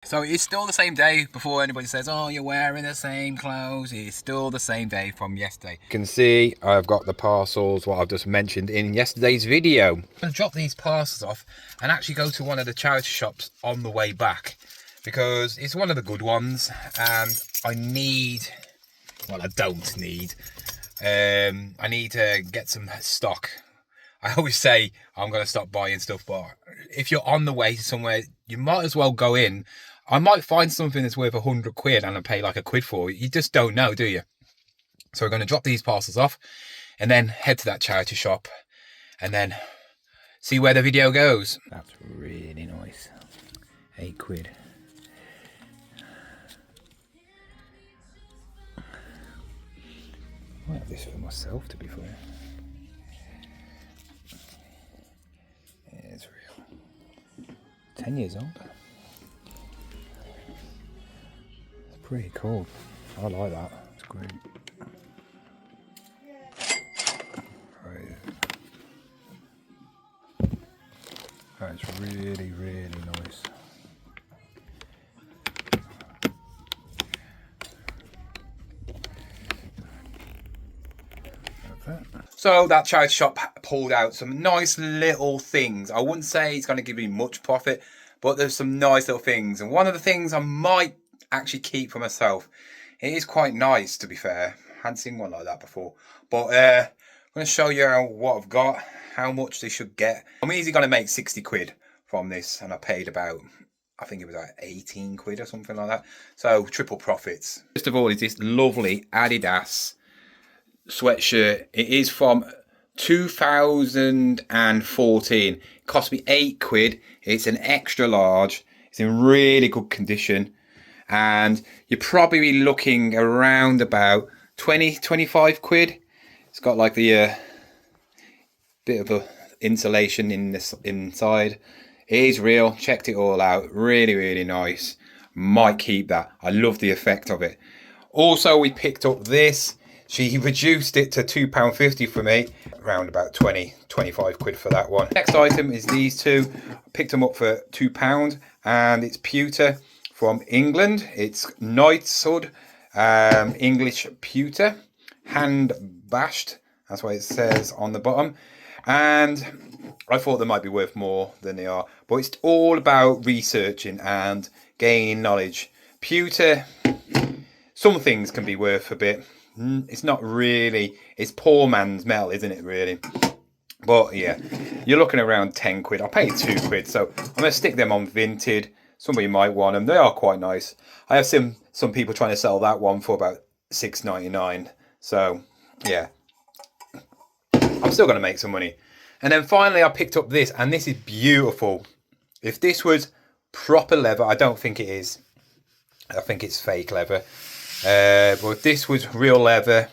So it's still the same day. Before anybody says, oh, you're wearing the same clothes, it's still the same day from yesterday. You can see I've got the parcels, what I've just mentioned in yesterday's video. I'm going to drop these parcels off and actually go to one of the charity shops on the way back, because it's one of the good ones and I need, well, I don't need, I need to get some stock. I always say I'm going to stop buying stuff, but if you're on the way to somewhere, you might as well go in. I might find something that's worth 100 quid and I pay like a quid for it. You just don't know, do you? So we're going to drop these parcels off and then head to that charity shop and then see where the video goes. That's really nice. 8 quid. I might have this for myself, to be fair. It's real. 10 years old. It's pretty cool. I like that. It's great. Right. That's really, really nice. So that charity shop pulled out some nice little things. I wouldn't say it's going to give me much profit, but there's some nice little things. And one of the things I might actually keep for myself. It is quite nice, to be fair. I hadn't seen one like that before. But I'm going to show you what I've got, how much they should get. I'm easily going to make 60 quid from this. And I paid about, I think it was like 18 quid or something like that. So triple profits. First of all is this lovely Adidas sweatshirt. It is from 2014. It cost me 8 quid. It's an extra large. It's in really good condition. And you're probably looking around about 20-25 quid. It's got like the bit of a insulation in this inside. It is real. Checked it all out. Really, really nice. Might keep that. I love the effect of it. Also, we picked up this. She reduced it to £2.50 for me, around about 20-25 quid for that one. Next item is these two. I picked them up for £2 and it's pewter from England. It's Knightshood English pewter, hand bashed. That's what it says on the bottom. And I thought they might be worth more than they are, but it's all about researching and gaining knowledge. Pewter, some things can be worth a bit. It's not really, it's poor man's metal, isn't it, really? But yeah, you're looking around 10 quid. I paid 2 quid, so I'm going to stick them on Vinted. Somebody might want them. They are quite nice. I have seen some people trying to sell that one for about £6.99. So yeah, I'm still going to make some money. And then finally I picked up this, and this is beautiful. If this was proper leather, I don't think it is. I think it's fake leather. But if this was real leather,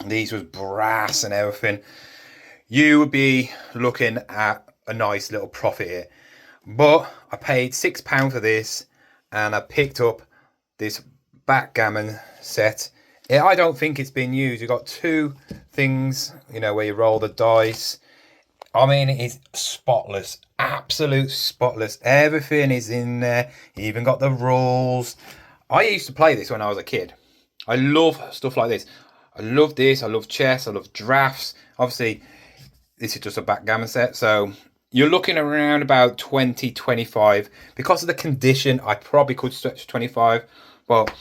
these was brass and everything, you would be looking at a nice little profit here. But I paid £6 for this, and I picked up this backgammon set. I don't think it's been used. You've got 2 things, you know, where you roll the dice. I mean, it is spotless, absolute spotless. Everything is in there. You even got the rules. I used to play this when I was a kid. I love stuff like this. I love this. I love chess. I love drafts. Obviously, this is just a backgammon set. So you're looking around about 20-25. Because of the condition, I probably could stretch 25. But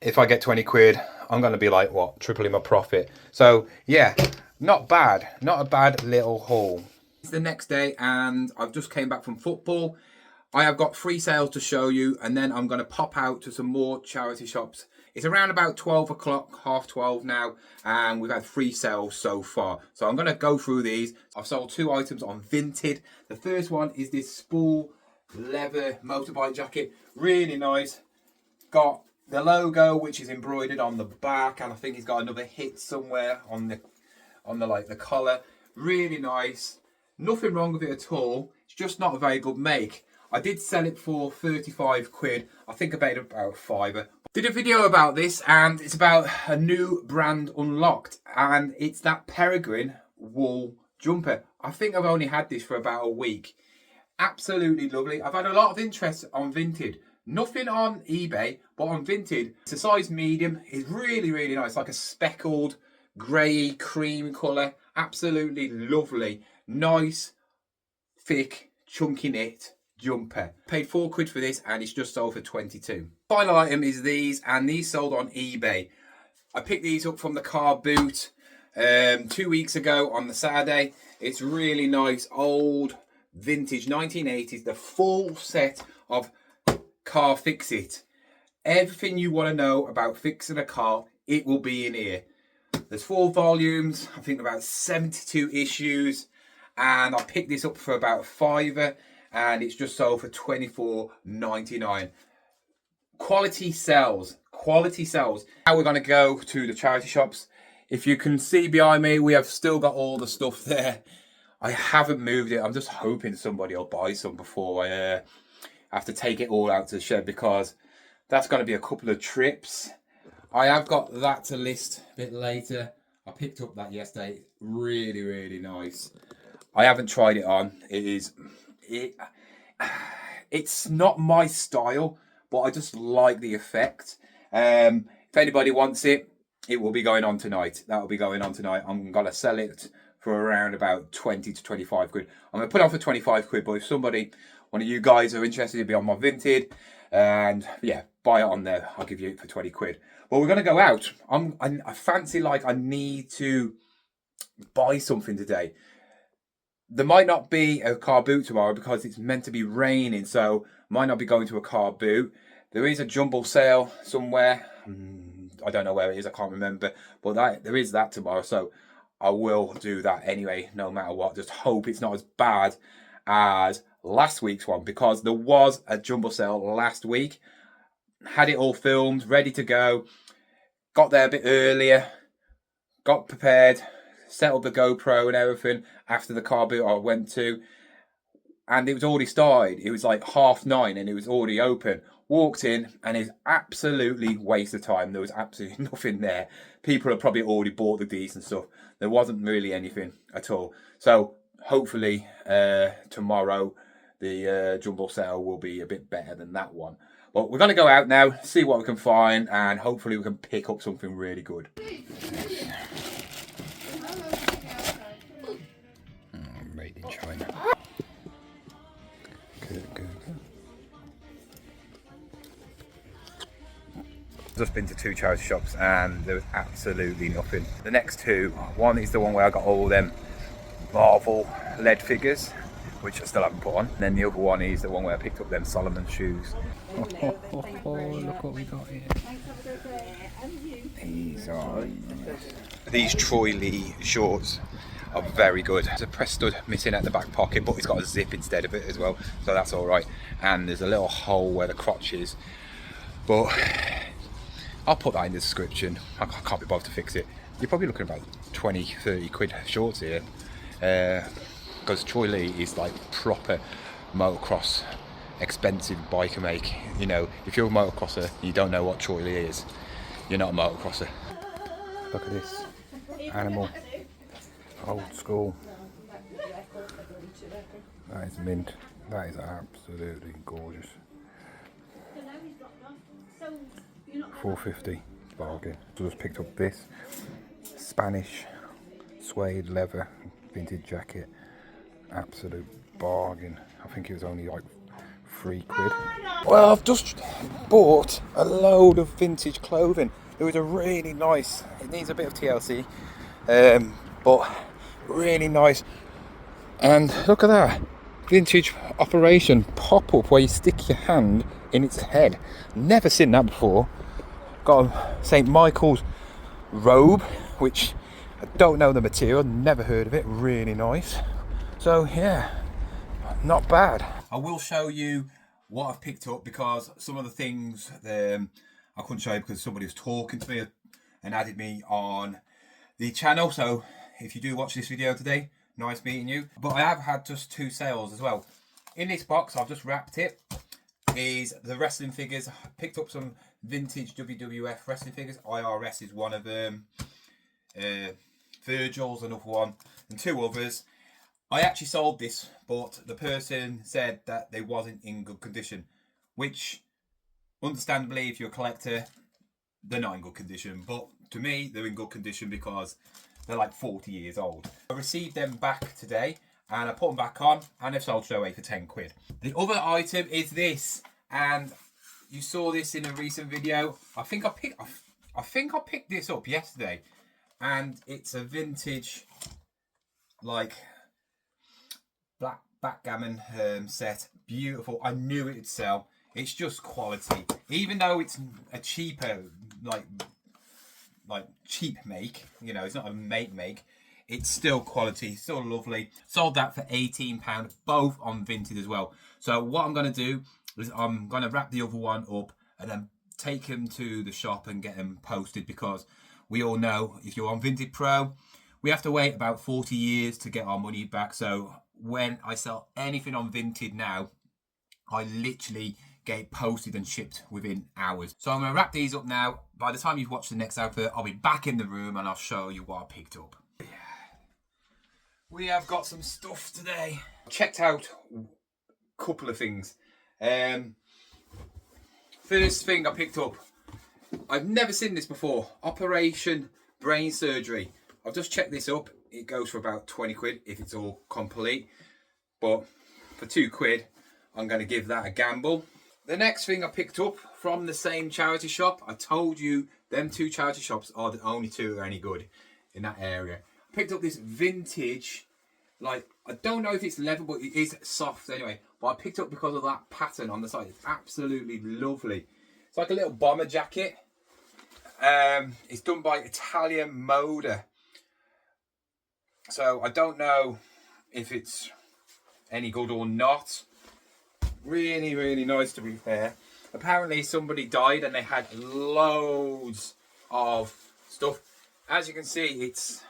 if I get 20 quid, I'm going to be like, what, tripling my profit. So yeah, not bad. Not a bad little haul. It's the next day and I've just came back from football. I have got 3 sales to show you, and then I'm going to pop out to some more charity shops. It's around about 12 o'clock, half 12 now, and we've had 3 sales so far. So I'm going to go through these. I've sold 2 items on Vinted. The first one is this spool leather motorbike jacket. Really nice. Got the logo, which is embroidered on the back, and I think it's got another hit somewhere on the like the collar. Really nice. Nothing wrong with it at all. It's just not a very good make. I did sell it for 35 quid. I think I paid about £5. Did a video about this, and it's about a new brand unlocked, and it's that Peregrine wool jumper. I think I've only had this for about a week. Absolutely lovely. I've had a lot of interest on Vinted Nothing on eBay, but on Vinted, it's a size medium. It's really, really nice, like a speckled grey cream colour. Absolutely lovely. Nice, thick, chunky knit jumper. Paid £4 for this and it's just sold for 22. Final item is these, and these sold on eBay. I picked these up from the car boot 2 weeks ago on the Saturday. It's really nice, old, vintage 1980s, the full set of car fix it. Everything you want to know about fixing a car, it will be in here. There's 4 volumes, I think about 72 issues, and I picked this up for about £5 and it's just sold for £24.99. Quality sells. Quality sells. Now we're going to go to the charity shops. If you can see behind me, we have still got all the stuff there. I haven't moved it. I'm just hoping somebody will buy some before I have to take it all out to the shed, because that's going to be a couple of trips. I have got that to list a bit later. I picked up that yesterday. Really, really nice. I haven't tried it on. It's not my style, but I just like the effect. If anybody wants it, it will be going on tonight. That will be going on tonight. I'm going to sell it for around about 20 to 25 quid. I'm going to put it on for 25 quid, but if somebody, one of you guys are interested, it'll be on my Vinted. And yeah, buy it on there. I'll give you it for 20 quid. Well, we're going to go out. I fancy, like, I need to buy something today. There might not be a car boot tomorrow because it's meant to be raining, so might not be going to a car boot. There is a jumble sale somewhere. I don't know where it is, I can't remember. But there is that tomorrow, so I will do that anyway, no matter what. Just hope it's not as bad as last week's one, because there was a jumble sale last week. Had it all filmed, ready to go. Got there a bit earlier, got prepared, set up the GoPro and everything after the car boot I went to, and it was already started. It was like 9:30 and it was already open. Walked in and it's absolutely waste of time. There was absolutely nothing there. People had probably already bought the decent stuff. There wasn't really anything at all. So hopefully tomorrow the jumbo sale will be a bit better than that one. But we're going to go out now, see what we can find, and hopefully we can pick up something really good. Made in China. Good. Just been to 2 charity shops and there was absolutely nothing. The next 2, one is the one where I got all them Marvel lead figures, which I still haven't put on. And then the other one is the one where I picked up them Solomon shoes. Look what we got here. These are nice. These Troy Lee shorts are very good. There's a press stud missing at the back pocket, but it's got a zip instead of it as well, so that's all right. And there's a little hole where the crotch is, but I'll put that in the description. I can't be bothered to fix it. You're probably looking at about 20-30 quid shorts here, because Troy Lee is like proper motocross expensive biker make. You know, if you're a motocrosser and you don't know what Troy Lee is, you're not a motocrosser. Look at this animal, old school. That is mint. That is absolutely gorgeous. £4.50 bargain. So just picked up this Spanish suede leather vintage jacket. Absolute bargain. I think it was only like £3. Well, I've just bought a load of vintage clothing. It was a really nice, it needs a bit of TLC, but really nice. And look at that, vintage operation pop-up where you stick your hand in its head. Never seen that before. Got a St. Michael's robe, which I don't know the material, never heard of it. Really nice. So yeah, not bad. I will show you what I've picked up, because some of the things I couldn't show you because somebody was talking to me and added me on the channel. So if you do watch this video today, nice meeting you. But I have had just 2 sales as well. In this box, I've just wrapped it, is the wrestling figures. I picked up some vintage WWF wrestling figures. IRS is one of them. Virgil's another one, and 2 others. I actually sold this, but the person said that they wasn't in good condition, which understandably, if you're a collector, they're not in good condition. But to me, they're in good condition because they're like 40 years old. I received them back today and I put them back on and they've sold straight away for 10 quid. The other item is this, and you saw this in a recent video. I think I picked this up yesterday, and it's a vintage like black backgammon set. Beautiful. I knew it would sell. It's just quality. Even though it's a cheaper like cheap make, you know, it's not a make, it's still quality, still lovely. Sold that for £18, both on Vinted as well. So what I'm going to do is I'm going to wrap the other one up and then take them to the shop and get them posted, because we all know if you're on Vinted Pro, we have to wait about 40 years to get our money back. So when I sell anything on Vinted now, I literally get it posted and shipped within hours. So I'm going to wrap these up now. By the time you've watched the next advert, I'll be back in the room and I'll show you what I picked up. We have got some stuff today. I checked out a couple of things. First thing I picked up, I've never seen this before. Operation Brain Surgery. I've just checked this up. It goes for about 20 quid if it's all complete. But for 2 quid, I'm going to give that a gamble. The next thing I picked up from the same charity shop. I told you them 2 charity shops are the only 2 that are any good in that area. I picked up this vintage, like, I don't know if it's leather, but it is soft anyway. But I picked up because of that pattern on the side. It's absolutely lovely. It's like a little bomber jacket. It's done by Italian Moda. So I don't know if it's any good or not. Really, really nice, to be fair. Apparently somebody died and they had loads of stuff. As you can see, it's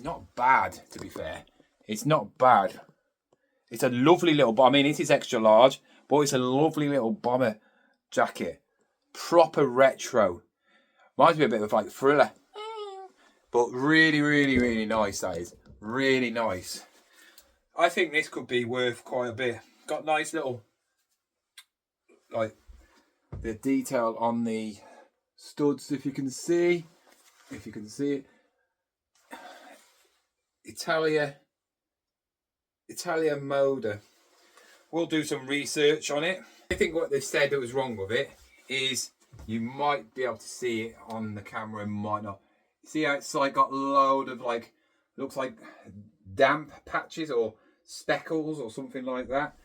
not bad, to be fair. It's not bad. It's a lovely little bomber. I mean, it is extra large, but it's a lovely little bomber jacket. Proper retro. Reminds me a bit of like Thriller. But really, really, really nice, that is. Really nice. I think this could be worth quite a bit. Got nice little, like, the detail on the studs, if you can see. If you can see it. Italian Moda. We'll do some research on it. I think what they said that was wrong with it is you might be able to see it on the camera and might not. See how it's like got a load of like, looks like damp patches or speckles or something like that.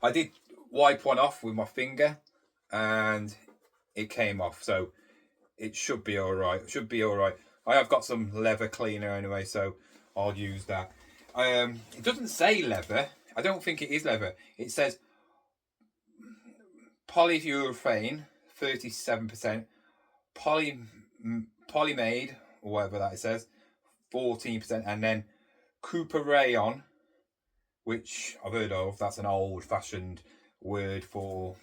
I did wipe one off with my finger and it came off, so it should be all right. It should be all right. I have got some leather cleaner anyway, so I'll use that. It doesn't say leather. I don't think it is leather. It says polyurethane, 37%, polymade, or whatever that it says, 14%, and then Cooper rayon, which I've heard of. That's an old-fashioned word for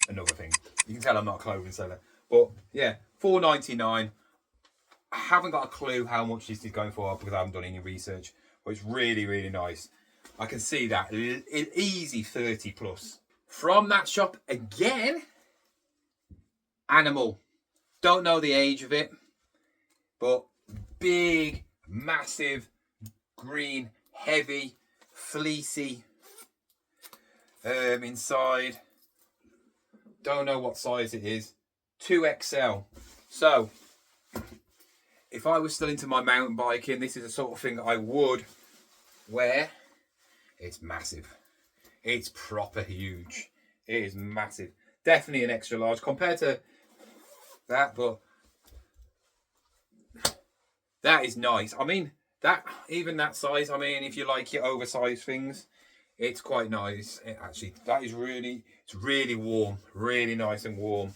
another thing. You can tell I'm not a clothing seller. But yeah, £4.99. I haven't got a clue how much this is going for because I haven't done any research. But it's really, really nice. I can see that. Easy 30 plus. From that shop again, Animal. Don't know the age of it, but big, massive, green, heavy, fleecy inside. Don't know what size it is. 2XL. So if I was still into my mountain biking, this is the sort of thing that I would wear. It's massive. It's proper huge. It is massive. Definitely an extra large compared to that, but that is nice. I mean, that even that size, I mean, if you like your oversized things, it's quite nice. Actually, that is really, it's really warm. Really nice and warm.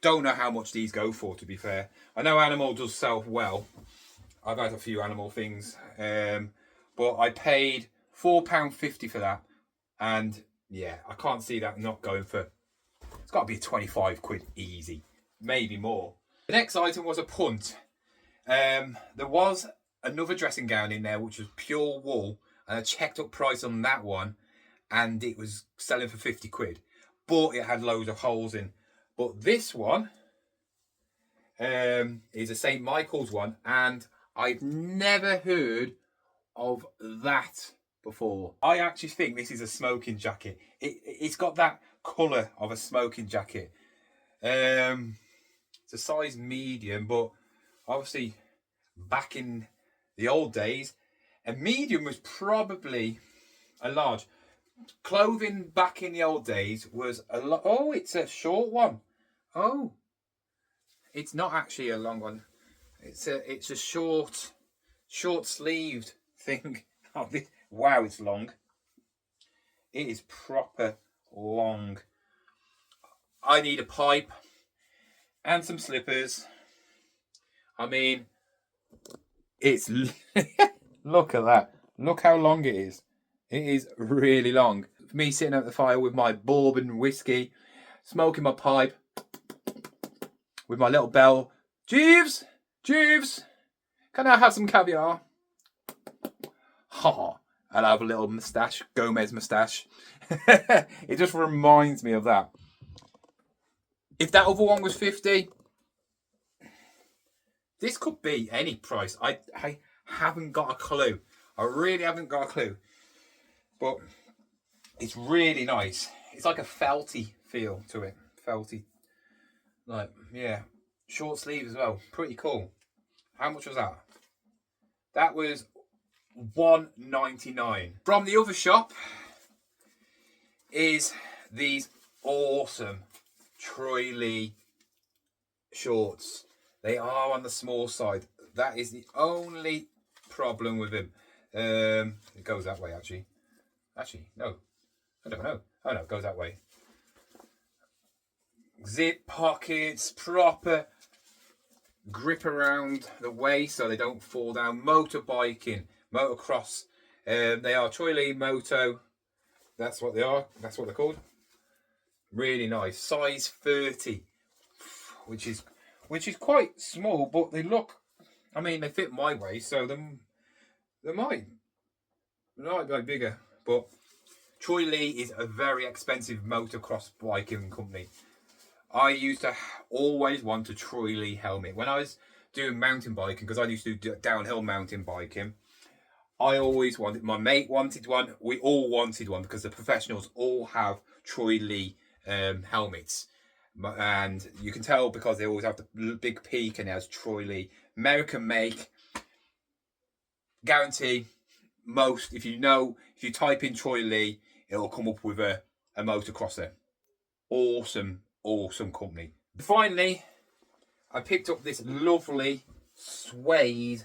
Don't know how much these go for, to be fair. I know Animal does sell well. I've had a few Animal things. But I paid £4.50 for that. And yeah, I can't see that not going for, it's got to be 25 quid easy. Maybe more. The next item was a punt. There was another dressing gown in there, which was pure wool. and I checked up price on that one, and it was selling for 50 quid, but it had loads of holes in. But this one is a St. Michael's one, and I've never heard of that before. I actually think this is a smoking jacket. It's got that colour of a smoking jacket. It's a size medium, but obviously back in the old days, a medium was probably a large. Clothing back in the old days was a lot. Oh, it's a short one. Oh, it's not actually a long one. It's a short sleeved thing. Oh, wow, it's long. It is proper long. I need a pipe and some slippers. I mean, it's look at that. Look how long it is. It is really long. For me sitting at the fire with my bourbon whiskey, smoking my pipe, with my little bell. Jeeves, can I have some caviar? Ha! And I have a little moustache, Gomez moustache. It just reminds me of that. If that other one was 50, this could be any price. I haven't got a clue. I really haven't got a clue. But it's really nice. It's like a felty feel to it. Felty. Like, yeah. Short sleeve as well. Pretty cool. How much was that? That was $1.99. From the other shop is these awesome Troy Lee shorts. They are on the small side. That is the only problem with them. It goes that way, actually. Actually, no. I don't know. Oh, no, it goes that way. Zip pockets, proper grip around the waist so they don't fall down. Motorbiking, motocross. They are Troy Lee Moto. That's what they are. That's what they're called. Really nice. Size 30, which is quite small, but they look. I mean, they fit my waist, so they might be bigger. But Troy Lee is a very expensive motocross biking company. I used to always want a Troy Lee helmet when I was doing mountain biking, because I used to do downhill mountain biking. I always wanted. My mate wanted one. We all wanted one because the professionals all have Troy Lee helmets, and you can tell because they always have the big peak and it has Troy Lee. American make. Guarantee. Most, if you type in Troy Lee, it'll come up with a motocrosser. Awesome company. Finally, I picked up this lovely suede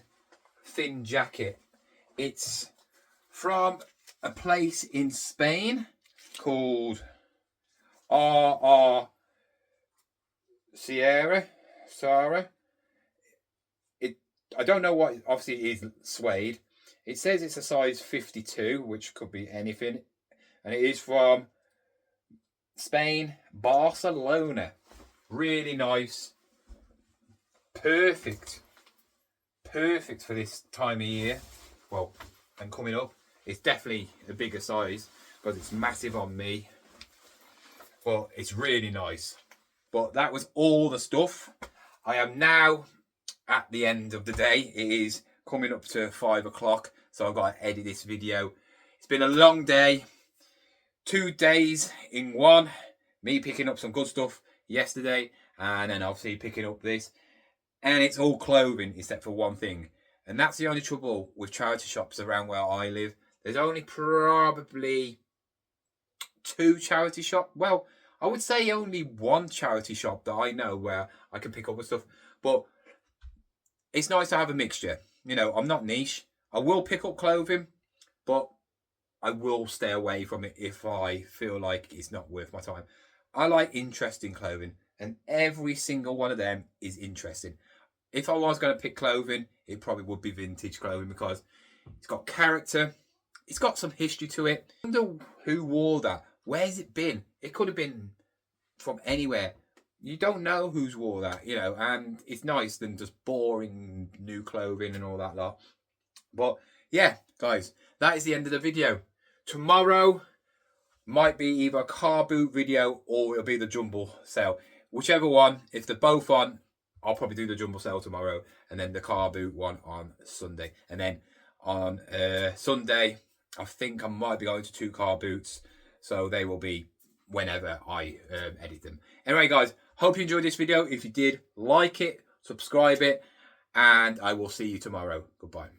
thin jacket. It's from a place in Spain called RR Sierra. I don't know what, obviously it is suede. It says it's a size 52, which could be anything. And it is from Spain, Barcelona. Really nice. Perfect for this time of year. Well, and coming up, it's definitely a bigger size because it's massive on me. But it's really nice. But that was all the stuff. I am now at the end of the day. It is coming up to 5 o'clock, so I've got to edit this video. It's been a long day. 2 days in one. Me picking up some good stuff yesterday, and then obviously picking up this. And it's all clothing except for one thing. And that's the only trouble with charity shops around where I live. There's only probably 2 charity shops. Well, I would say only 1 charity shop that I know where I can pick up with stuff. But it's nice to have a mixture. You know, I'm not niche. I will pick up clothing, but I will stay away from it if I feel like it's not worth my time. I like interesting clothing, and every single one of them is interesting. If I was going to pick clothing, it probably would be vintage clothing because it's got character. It's got some history to it. I wonder who wore that. Where's it been? It could have been from anywhere. You don't know who's wore that, you know, and it's nice than just boring new clothing and all that lot. But yeah, Guys, that is the end of the video. Tomorrow might be either a car boot video or it'll be the jumble sale. Whichever one, if they're both on, I'll probably do the jumble sale tomorrow and then the car boot one on Sunday. And then on Sunday, I think I might be going to 2 car boots. So they will be whenever I edit them. Anyway, guys, hope you enjoyed this video. If you did, like it, subscribe it, and I will see you tomorrow. Goodbye.